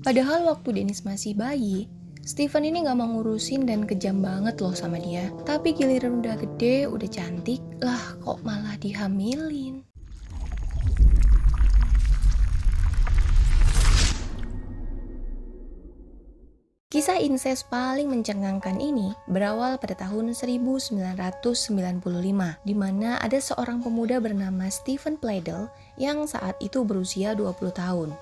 Padahal waktu Dennis masih bayi, Steven ini gak mau ngurusin dan kejam banget loh sama dia. Tapi giliran udah gede, udah cantik, lah kok malah dihamilin. Kisah inses paling mencengangkan ini berawal pada tahun 1995, di mana ada seorang pemuda bernama Steven Pledel yang saat itu berusia 20 tahun.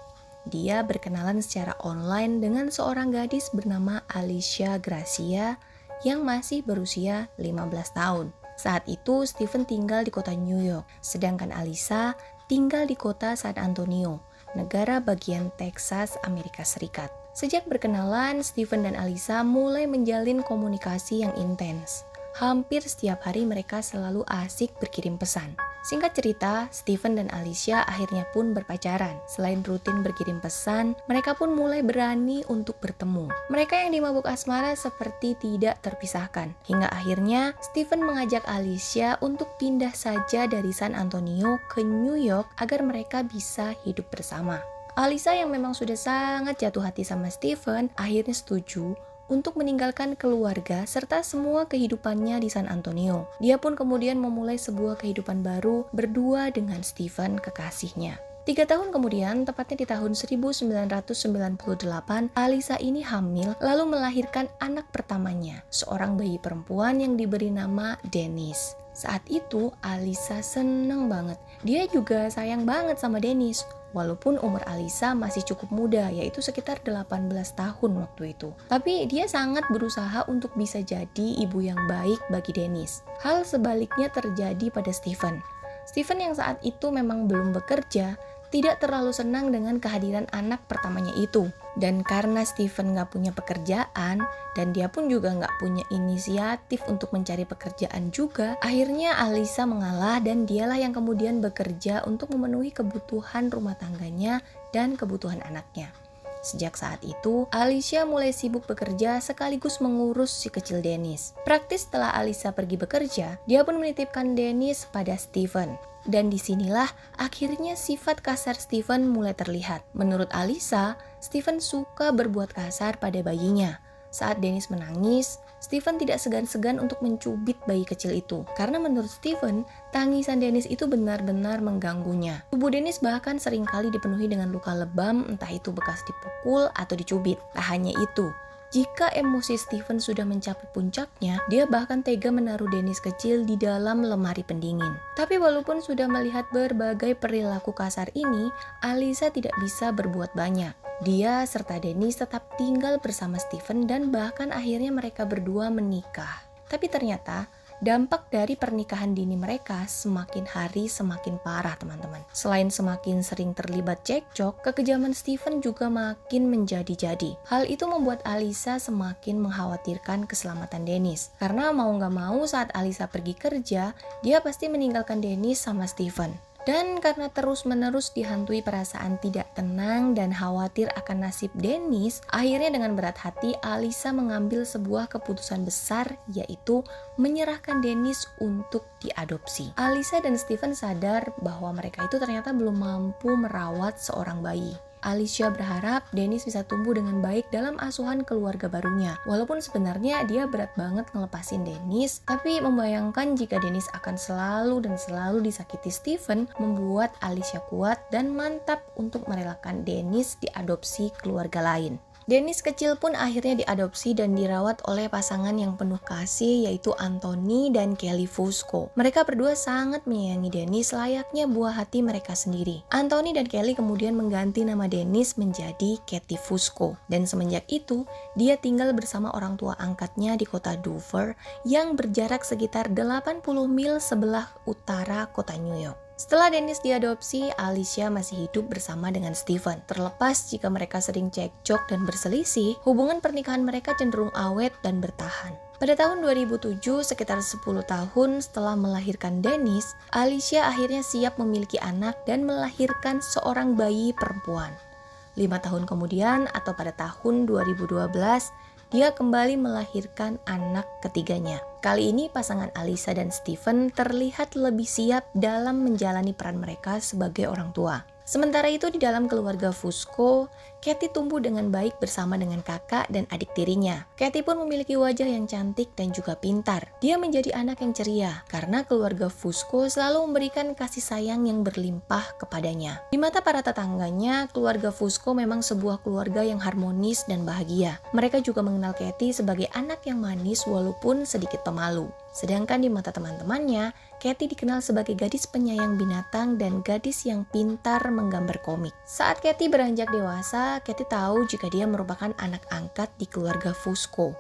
Dia berkenalan secara online dengan seorang gadis bernama Alicia Gracia yang masih berusia 15 tahun. Saat itu Steven tinggal di kota New York, sedangkan Alicia tinggal di kota San Antonio, negara bagian Texas, Amerika Serikat. Sejak berkenalan, Steven dan Alicia mulai menjalin komunikasi yang intens. Hampir setiap hari mereka selalu asik berkirim pesan. Singkat cerita, Steven dan Alicia akhirnya pun berpacaran. Selain rutin berkirim pesan, mereka pun mulai berani untuk bertemu. Mereka yang dimabuk asmara seperti tidak terpisahkan. Hingga akhirnya, Steven mengajak Alicia untuk pindah saja dari San Antonio ke New York agar mereka bisa hidup bersama. Alicia yang memang sudah sangat jatuh hati sama Steven, akhirnya setuju untuk meninggalkan keluarga serta semua kehidupannya di San Antonio. Dia pun kemudian memulai sebuah kehidupan baru berdua dengan Steven, kekasihnya. 3 tahun kemudian, tepatnya di tahun 1998, Alicia ini hamil lalu melahirkan anak pertamanya, seorang bayi perempuan yang diberi nama Dennis. Saat itu, Alicia seneng banget. Dia juga sayang banget sama Dennis. Walaupun umur Alicia masih cukup muda, yaitu sekitar 18 tahun waktu itu. Tapi dia sangat berusaha untuk bisa jadi ibu yang baik bagi Dennis. Hal sebaliknya terjadi pada Steven. Steven yang saat itu memang belum bekerja, tidak terlalu senang dengan kehadiran anak pertamanya itu. Dan karena Steven gak punya pekerjaan, dan dia pun juga gak punya inisiatif untuk mencari pekerjaan juga, akhirnya Alicia mengalah dan dialah yang kemudian bekerja untuk memenuhi kebutuhan rumah tangganya dan kebutuhan anaknya. Sejak saat itu, Alicia mulai sibuk bekerja sekaligus mengurus si kecil Dennis. Praktis setelah Alicia pergi bekerja, dia pun menitipkan Dennis pada Steven. Dan disinilah akhirnya sifat kasar Steven mulai terlihat. Menurut Alicia, Steven suka berbuat kasar pada bayinya. Saat Dennis menangis, Steven tidak segan-segan untuk mencubit bayi kecil itu. Karena menurut Steven, tangisan Dennis itu benar-benar mengganggunya. Tubuh Dennis bahkan seringkali dipenuhi dengan luka lebam, entah itu bekas dipukul atau dicubit. Tak hanya itu, jika emosi Steven sudah mencapai puncaknya, dia bahkan tega menaruh Dennis kecil di dalam lemari pendingin. Tapi walaupun sudah melihat berbagai perilaku kasar ini, Alicia tidak bisa berbuat banyak. Dia serta Dennis tetap tinggal bersama Steven dan bahkan akhirnya mereka berdua menikah. Tapi ternyata dampak dari pernikahan dini mereka semakin hari semakin parah, teman-teman. Selain semakin sering terlibat cekcok, kekejaman Steven juga makin menjadi-jadi. Hal itu membuat Alicia semakin mengkhawatirkan keselamatan Dennis. Karena mau gak mau saat Alicia pergi kerja, dia pasti meninggalkan Dennis sama Steven. Dan karena terus-menerus dihantui perasaan tidak tenang dan khawatir akan nasib Dennis, akhirnya dengan berat hati Alicia mengambil sebuah keputusan besar, yaitu menyerahkan Dennis untuk diadopsi. Alicia dan Steven sadar bahwa mereka itu ternyata belum mampu merawat seorang bayi. Alicia berharap Dennis bisa tumbuh dengan baik dalam asuhan keluarga barunya. Walaupun sebenarnya dia berat banget ngelepasin Dennis, tapi membayangkan jika Dennis akan selalu disakiti Steven membuat Alicia kuat dan mantap untuk merelakan Dennis diadopsi keluarga lain. Dennis kecil pun akhirnya diadopsi dan dirawat oleh pasangan yang penuh kasih, yaitu Anthony dan Kelly Fusco. Mereka berdua sangat menyayangi Dennis layaknya buah hati mereka sendiri. Anthony dan Kelly kemudian mengganti nama Dennis menjadi Katie Fusco. Dan semenjak itu, dia tinggal bersama orang tua angkatnya di kota Dover yang berjarak sekitar 80 mil sebelah utara kota New York. Setelah Dennis diadopsi, Alicia masih hidup bersama dengan Steven. Terlepas jika mereka sering cekcok dan berselisih, hubungan pernikahan mereka cenderung awet dan bertahan. Pada tahun 2007, sekitar 10 tahun setelah melahirkan Dennis, Alicia akhirnya siap memiliki anak dan melahirkan seorang bayi perempuan. 5 tahun kemudian, atau pada tahun 2012, dia kembali melahirkan anak ketiganya. Kali ini pasangan Alicia dan Steven terlihat lebih siap dalam menjalani peran mereka sebagai orang tua. Sementara itu di dalam keluarga Fusco, Katie tumbuh dengan baik bersama dengan kakak dan adik tirinya. Katie pun memiliki wajah yang cantik dan juga pintar. Dia menjadi anak yang ceria karena keluarga Fusco selalu memberikan kasih sayang yang berlimpah kepadanya. Di mata para tetangganya, keluarga Fusco memang sebuah keluarga yang harmonis dan bahagia. Mereka juga mengenal Katie sebagai anak yang manis walaupun sedikit pemalu. Sedangkan di mata teman-temannya, Katie dikenal sebagai gadis penyayang binatang dan gadis yang pintar menggambar komik. Saat Katie beranjak dewasa, Katie tahu jika dia merupakan anak angkat di keluarga Fusco.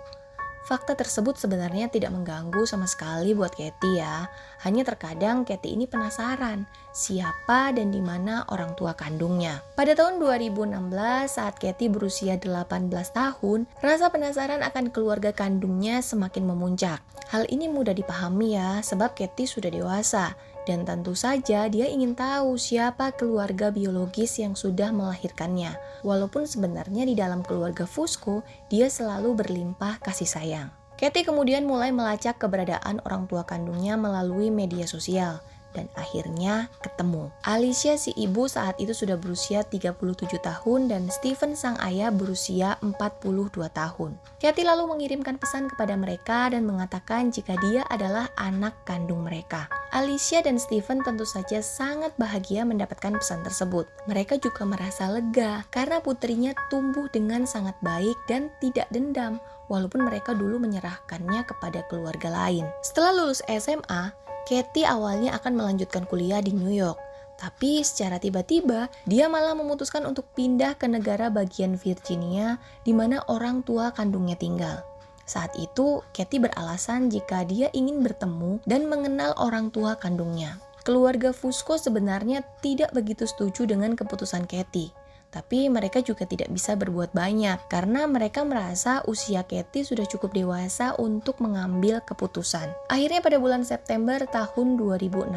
Fakta tersebut sebenarnya tidak mengganggu sama sekali buat Katie ya. Hanya terkadang Katie ini penasaran siapa dan di mana orang tua kandungnya. Pada tahun 2016 saat Katie berusia 18 tahun, rasa penasaran akan keluarga kandungnya semakin memuncak. Hal ini mudah dipahami ya, sebab Katie sudah dewasa. Dan tentu saja dia ingin tahu siapa keluarga biologis yang sudah melahirkannya. Walaupun sebenarnya di dalam keluarga Fusco, dia selalu berlimpah kasih sayang. Katie kemudian mulai melacak keberadaan orang tua kandungnya melalui media sosial. Dan akhirnya ketemu. Alicia si ibu saat itu sudah berusia 37 tahun dan Stephen sang ayah berusia 42 tahun. Katie lalu mengirimkan pesan kepada mereka dan mengatakan jika dia adalah anak kandung mereka. Alicia dan Stephen tentu saja sangat bahagia mendapatkan pesan tersebut. Mereka juga merasa lega karena putrinya tumbuh dengan sangat baik dan tidak dendam, walaupun mereka dulu menyerahkannya kepada keluarga lain. Setelah lulus SMA, Katie awalnya akan melanjutkan kuliah di New York. Tapi secara tiba-tiba, dia malah memutuskan untuk pindah ke negara bagian Virginia di mana orang tua kandungnya tinggal. Saat itu, Katie beralasan jika dia ingin bertemu dan mengenal orang tua kandungnya. Keluarga Fusco sebenarnya tidak begitu setuju dengan keputusan Katie. Tapi mereka juga tidak bisa berbuat banyak karena mereka merasa usia Katie sudah cukup dewasa untuk mengambil keputusan. Akhirnya pada bulan September tahun 2016,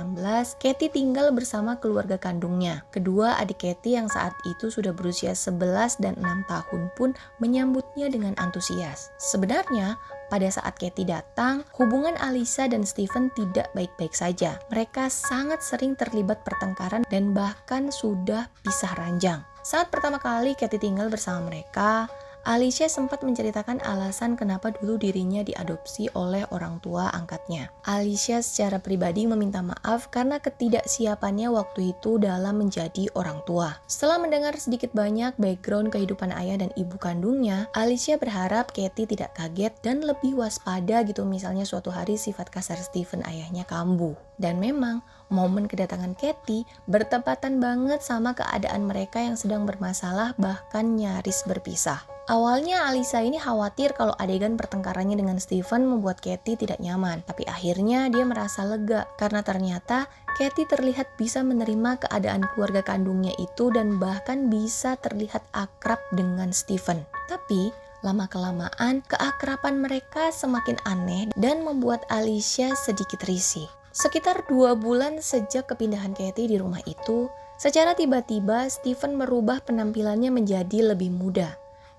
Katie tinggal bersama keluarga kandungnya. Kedua adik Katie yang saat itu sudah berusia 11 dan 6 tahun pun menyambutnya dengan antusias. Sebenarnya, pada saat Katie datang, hubungan Alisa dan Stephen tidak baik-baik saja. Mereka sangat sering terlibat pertengkaran dan bahkan sudah pisah ranjang. Saat pertama kali Katie tinggal bersama mereka, Alicia sempat menceritakan alasan kenapa dulu dirinya diadopsi oleh orang tua angkatnya. Alicia secara pribadi meminta maaf karena ketidaksiapannya waktu itu dalam menjadi orang tua. Setelah mendengar sedikit banyak background kehidupan ayah dan ibu kandungnya, Alicia berharap Katie tidak kaget dan lebih waspada gitu, misalnya suatu hari sifat kasar Stephen ayahnya kambuh. Dan memang, momen kedatangan Katie bertepatan banget sama keadaan mereka yang sedang bermasalah bahkan nyaris berpisah. Awalnya Alisa ini khawatir kalau adegan pertengkarannya dengan Stephen membuat Katie tidak nyaman. Tapi akhirnya dia merasa lega karena ternyata Katie terlihat bisa menerima keadaan keluarga kandungnya itu dan bahkan bisa terlihat akrab dengan Stephen. Tapi lama-kelamaan keakraban mereka semakin aneh dan membuat Alicia sedikit risih. Sekitar 2 bulan sejak kepindahan Katie di rumah itu, secara tiba-tiba Stephen merubah penampilannya menjadi lebih muda.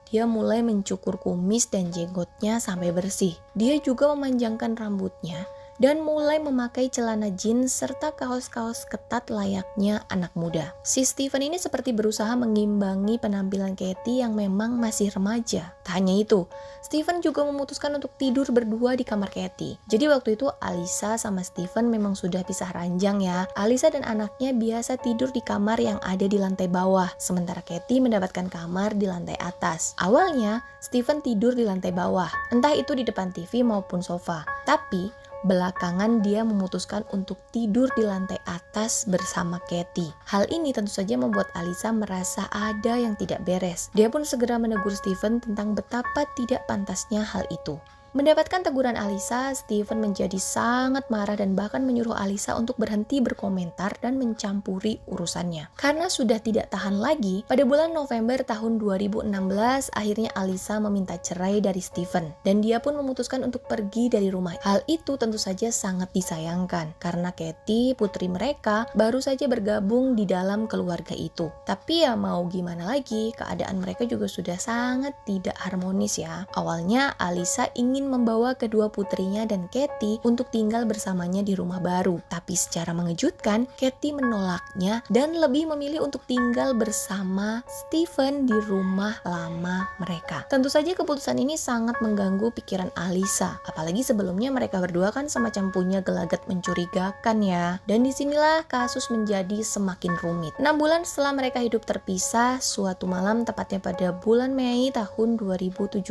Dia mulai mencukur kumis dan jenggotnya sampai bersih. Dia juga memanjangkan rambutnya dan mulai memakai celana jeans serta kaos-kaos ketat layaknya anak muda. Si Stephen ini seperti berusaha mengimbangi penampilan Katie yang memang masih remaja. Tak hanya itu, Stephen juga memutuskan untuk tidur berdua di kamar Katie. Jadi waktu itu Alisa sama Stephen memang sudah pisah ranjang ya. Alisa dan anaknya biasa tidur di kamar yang ada di lantai bawah, sementara Katie mendapatkan kamar di lantai atas. Awalnya, Stephen tidur di lantai bawah, entah itu di depan TV maupun sofa. Tapi belakangan dia memutuskan untuk tidur di lantai atas bersama Katie. Hal ini tentu saja membuat Alisa merasa ada yang tidak beres. Dia pun segera menegur Stephen tentang betapa tidak pantasnya hal itu. Mendapatkan teguran Alisa, Stephen menjadi sangat marah dan bahkan menyuruh Alisa untuk berhenti berkomentar dan mencampuri urusannya. Karena sudah tidak tahan lagi, pada bulan November tahun 2016, akhirnya Alisa meminta cerai dari Stephen. Dan dia pun memutuskan untuk pergi dari rumah. Hal itu tentu saja sangat disayangkan, karena Katie, putri mereka, baru saja bergabung di dalam keluarga itu. Tapi ya mau gimana lagi, keadaan mereka juga sudah sangat tidak harmonis ya. Awalnya Alisa ingin ingin membawa kedua putrinya dan Katie untuk tinggal bersamanya di rumah baru. Tapi secara mengejutkan, Katie menolaknya dan lebih memilih untuk tinggal bersama Stephen di rumah lama mereka. Tentu saja keputusan ini sangat mengganggu pikiran Alisa, apalagi sebelumnya mereka berdua kan semacam punya gelagat mencurigakan ya. Dan disinilah kasus menjadi semakin rumit. 6 bulan setelah mereka hidup terpisah, suatu malam tepatnya pada bulan Mei tahun 2017,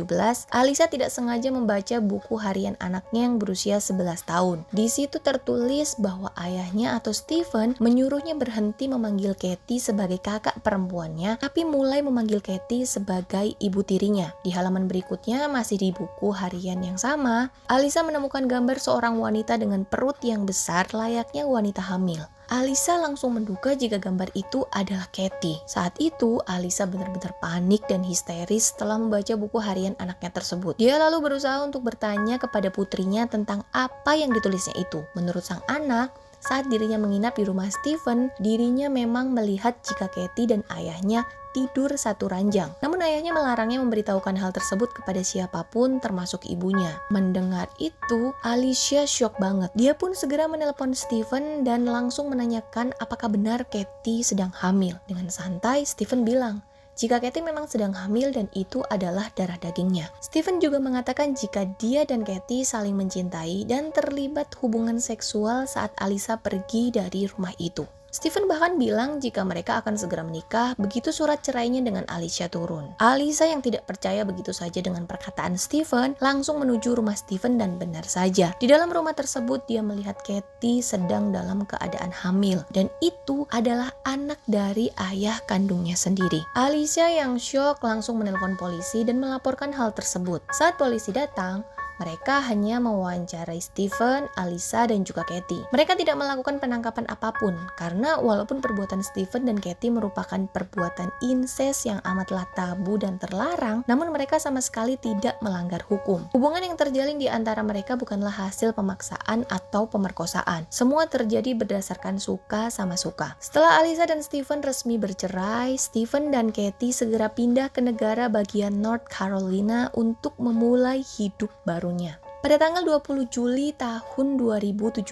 Alisa tidak sengaja membaca buku harian anaknya yang berusia 11 tahun. Di situ tertulis bahwa ayahnya atau Stephen menyuruhnya berhenti memanggil Katie sebagai kakak perempuannya, tapi mulai memanggil Katie sebagai ibu tirinya. Di halaman berikutnya, masih di buku harian yang sama, Alisa menemukan gambar seorang wanita dengan perut yang besar layaknya wanita hamil. Alisa langsung menduga jika gambar itu adalah Katie. Saat itu, Alisa benar-benar panik dan histeris setelah membaca buku harian anaknya tersebut. Dia lalu berusaha untuk bertanya kepada putrinya tentang apa yang ditulisnya itu. Menurut sang anak, saat dirinya menginap di rumah Stephen, dirinya memang melihat jika Katie dan ayahnya tidur satu ranjang. Namun ayahnya melarangnya memberitahukan hal tersebut kepada siapapun termasuk ibunya. Mendengar itu, Alicia shock banget. Dia pun segera menelepon Stephen dan langsung menanyakan apakah benar Katie sedang hamil. Dengan santai, Stephen bilang jika Katie memang sedang hamil dan itu adalah darah dagingnya. Stephen juga mengatakan jika dia dan Katie saling mencintai dan terlibat hubungan seksual saat Alisa pergi dari rumah itu. Stephen bahkan bilang jika mereka akan segera menikah begitu surat cerainya dengan Alicia turun. Alisa yang tidak percaya begitu saja dengan perkataan Stephen langsung menuju rumah Stephen dan benar saja. Di dalam rumah tersebut dia melihat Katie sedang dalam keadaan hamil dan itu adalah anak dari ayah kandungnya sendiri. Alicia yang shock langsung menelpon polisi dan melaporkan hal tersebut. Saat polisi datang, mereka hanya mewawancarai Stephen, Alisa, dan juga Katie. Mereka tidak melakukan penangkapan apapun, karena walaupun perbuatan Stephen dan Katie merupakan perbuatan incest yang amatlah tabu dan terlarang, namun mereka sama sekali tidak melanggar hukum. Hubungan yang terjalin di antara mereka bukanlah hasil pemaksaan atau pemerkosaan. Semua terjadi berdasarkan suka sama suka. Setelah Alisa dan Stephen resmi bercerai, Stephen dan Katie segera pindah ke negara bagian North Carolina untuk memulai hidup baru. Pada tanggal 20 Juli tahun 2017,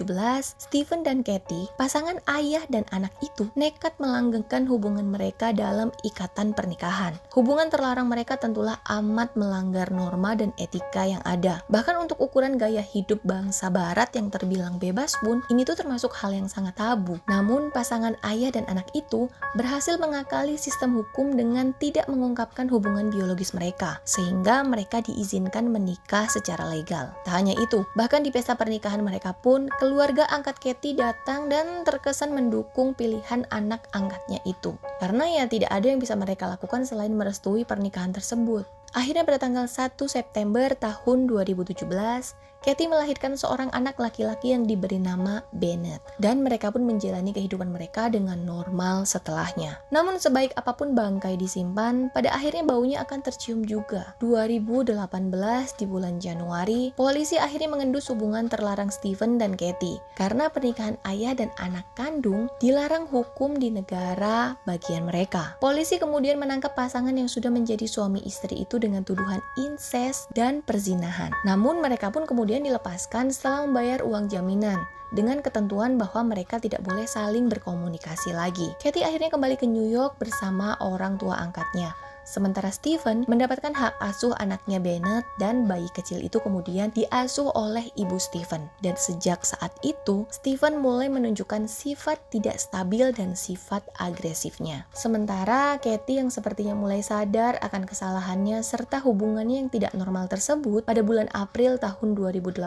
Stephen dan Katie, pasangan ayah dan anak itu, nekat melanggengkan hubungan mereka dalam ikatan pernikahan. Hubungan terlarang mereka tentulah amat melanggar norma dan etika yang ada. Bahkan untuk ukuran gaya hidup bangsa barat yang terbilang bebas pun, ini tuh termasuk hal yang sangat tabu. Namun pasangan ayah dan anak itu berhasil mengakali sistem hukum dengan tidak mengungkapkan hubungan biologis mereka, sehingga mereka diizinkan menikah secara legal. Tak hanya itu, bahkan di pesta pernikahan mereka pun, keluarga angkat Katie datang dan terkesan mendukung pilihan anak angkatnya itu. Karena ya tidak ada yang bisa mereka lakukan selain merestui pernikahan tersebut. Akhirnya pada tanggal 1 September tahun 2017, Katie melahirkan seorang anak laki-laki yang diberi nama Bennett. Dan mereka pun menjalani kehidupan mereka dengan normal setelahnya. Namun sebaik apapun bangkai disimpan, pada akhirnya baunya akan tercium juga. 2018 di bulan Januari, polisi akhirnya mengendus hubungan terlarang Stephen dan Katie. Karena pernikahan ayah dan anak kandung dilarang hukum di negara bagian mereka. Polisi kemudian menangkap pasangan yang sudah menjadi suami istri itu dengan tuduhan incest dan perzinahan. Namun mereka pun kemudian dilepaskan setelah membayar uang jaminan dengan ketentuan bahwa mereka tidak boleh saling berkomunikasi lagi. Katie akhirnya kembali ke New York bersama orang tua angkatnya. Sementara Stephen mendapatkan hak asuh anaknya Bennett dan bayi kecil itu kemudian diasuh oleh ibu Stephen. Dan sejak saat itu, Stephen mulai menunjukkan sifat tidak stabil dan sifat agresifnya. Sementara Katie yang sepertinya mulai sadar akan kesalahannya serta hubungannya yang tidak normal tersebut, pada bulan April tahun 2018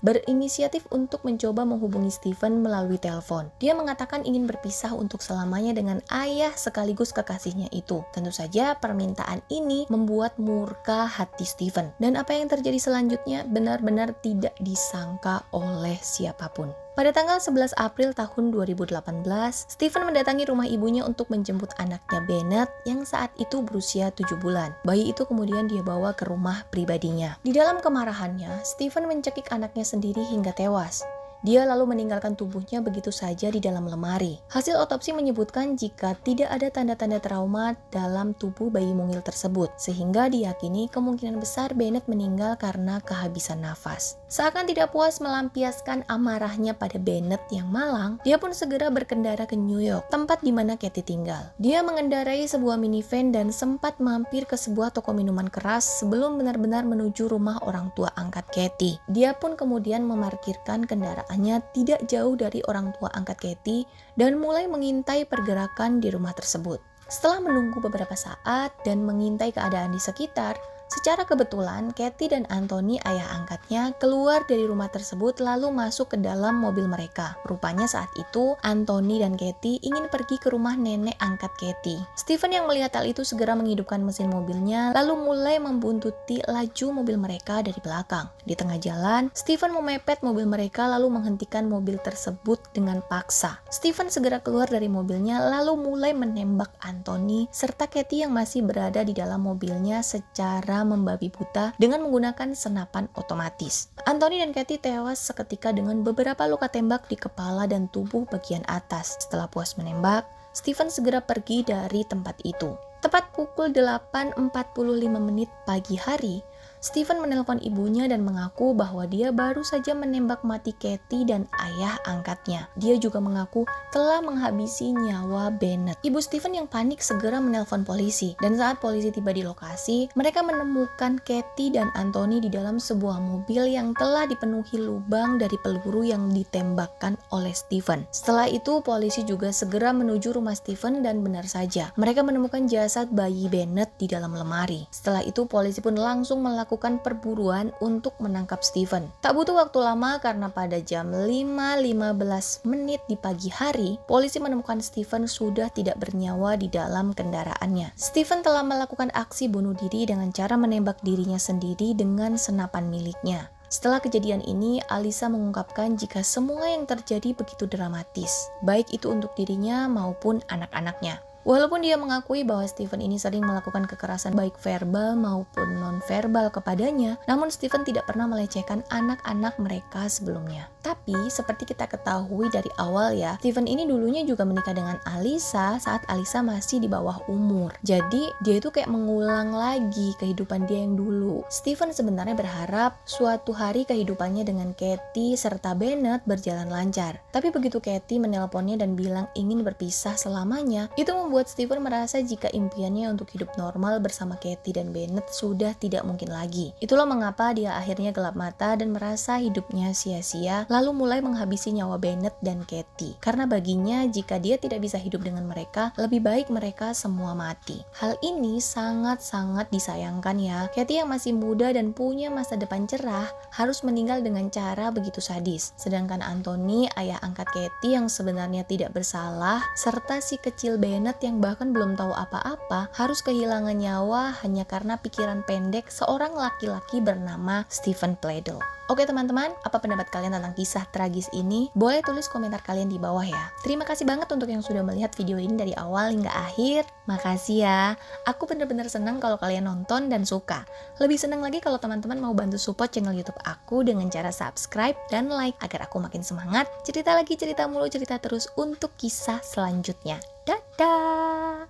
berinisiatif untuk mencoba menghubungi Stephen melalui telepon. Dia mengatakan ingin berpisah untuk selamanya dengan ayah sekaligus kekasihnya itu. Tentu saja permintaan ini membuat murka hati Stephen. Dan apa yang terjadi selanjutnya benar-benar tidak disangka oleh siapapun. Pada tanggal 11 April tahun 2018, Stephen mendatangi rumah ibunya untuk menjemput anaknya Bennett yang saat itu berusia 7 bulan. Bayi itu kemudian dia bawa ke rumah pribadinya. Di dalam kemarahannya, Stephen mencekik anaknya sendiri hingga tewas. Dia lalu meninggalkan tubuhnya begitu saja di dalam lemari. Hasil otopsi menyebutkan jika tidak ada tanda-tanda trauma dalam tubuh bayi mungil tersebut, sehingga diyakini kemungkinan besar Bennett meninggal karena kehabisan nafas. Seakan tidak puas melampiaskan amarahnya pada Bennett yang malang, dia pun segera berkendara ke New York, tempat di mana Kathy tinggal. Dia mengendarai sebuah minivan dan sempat mampir ke sebuah toko minuman keras sebelum benar-benar menuju rumah orang tua angkat Kathy. Dia pun kemudian memarkirkan kendaraannya tidak jauh dari orang tua angkat Kathy dan mulai mengintai pergerakan di rumah tersebut. Setelah menunggu beberapa saat dan mengintai keadaan di sekitar, secara kebetulan Kathy dan Anthony ayah angkatnya keluar dari rumah tersebut lalu masuk ke dalam mobil mereka. Rupanya saat itu Anthony dan Kathy ingin pergi ke rumah nenek angkat Kathy. Stephen yang melihat hal itu segera menghidupkan mesin mobilnya lalu mulai membuntuti laju mobil mereka dari belakang. Di tengah jalan, Stephen memepet mobil mereka lalu menghentikan mobil tersebut dengan paksa. Stephen segera keluar dari mobilnya lalu mulai menembak Anthony serta Kathy yang masih berada di dalam mobilnya secara membabi buta dengan menggunakan senapan otomatis. Anthony dan Kathy tewas seketika dengan beberapa luka tembak di kepala dan tubuh bagian atas. Setelah puas menembak, Stephen segera pergi dari tempat itu. Tepat pukul 8.45 pagi hari, Stephen menelpon ibunya dan mengaku bahwa dia baru saja menembak mati Kathy dan ayah angkatnya. Dia juga mengaku telah menghabisi nyawa Bennett. Ibu Stephen yang panik segera menelpon polisi, dan saat polisi tiba di lokasi, mereka menemukan Kathy dan Anthony di dalam sebuah mobil yang telah dipenuhi lubang dari peluru yang ditembakkan oleh Stephen. Setelah itu, polisi juga segera menuju rumah Stephen dan benar saja, mereka menemukan jasad bayi Bennett di dalam lemari. Setelah itu, polisi pun langsung melakukan perburuan untuk menangkap Stephen. Tak butuh waktu lama karena pada jam 5.15 di pagi hari, polisi menemukan Stephen sudah tidak bernyawa di dalam kendaraannya. Stephen telah melakukan aksi bunuh diri dengan cara menembak dirinya sendiri dengan senapan miliknya. Setelah kejadian ini, Alisa mengungkapkan jika semua yang terjadi begitu dramatis, baik itu untuk dirinya maupun anak-anaknya. Walaupun dia mengakui bahwa Stephen ini sering melakukan kekerasan baik verbal maupun non-verbal kepadanya, namun Stephen tidak pernah melecehkan anak-anak mereka sebelumnya. Tapi seperti kita ketahui dari awal ya, Stephen ini dulunya juga menikah dengan Alisa saat Alisa masih di bawah umur. Jadi dia itu kayak mengulang lagi kehidupan dia yang dulu. Stephen sebenarnya berharap suatu hari kehidupannya dengan Kathy serta Bennett berjalan lancar. Tapi begitu Kathy menelponnya dan bilang ingin berpisah selamanya, itu membuat Stephen merasa jika impiannya untuk hidup normal bersama Kathy dan Bennett sudah tidak mungkin lagi. Itulah mengapa dia akhirnya gelap mata dan merasa hidupnya sia-sia, lalu mulai menghabisi nyawa Bennett dan Kathy. Karena baginya jika dia tidak bisa hidup dengan mereka, lebih baik mereka semua mati. Hal ini sangat-sangat disayangkan ya. Kathy yang masih muda dan punya masa depan cerah harus meninggal dengan cara begitu sadis. Sedangkan Anthony, ayah angkat Kathy yang sebenarnya tidak bersalah, serta si kecil Bennett yang bahkan belum tahu apa-apa, harus kehilangan nyawa hanya karena pikiran pendek seorang laki-laki bernama Stephen Pledel. Oke teman-teman, apa pendapat kalian tentang kisah tragis ini? Boleh tulis komentar kalian di bawah ya. Terima kasih banget untuk yang sudah melihat video ini dari awal hingga akhir. Makasih ya. Aku bener-bener senang kalau kalian nonton dan suka. Lebih senang lagi kalau teman-teman mau bantu support channel YouTube aku dengan cara subscribe dan like agar aku makin semangat cerita lagi, cerita mulu, cerita terus untuk kisah selanjutnya. Dadah!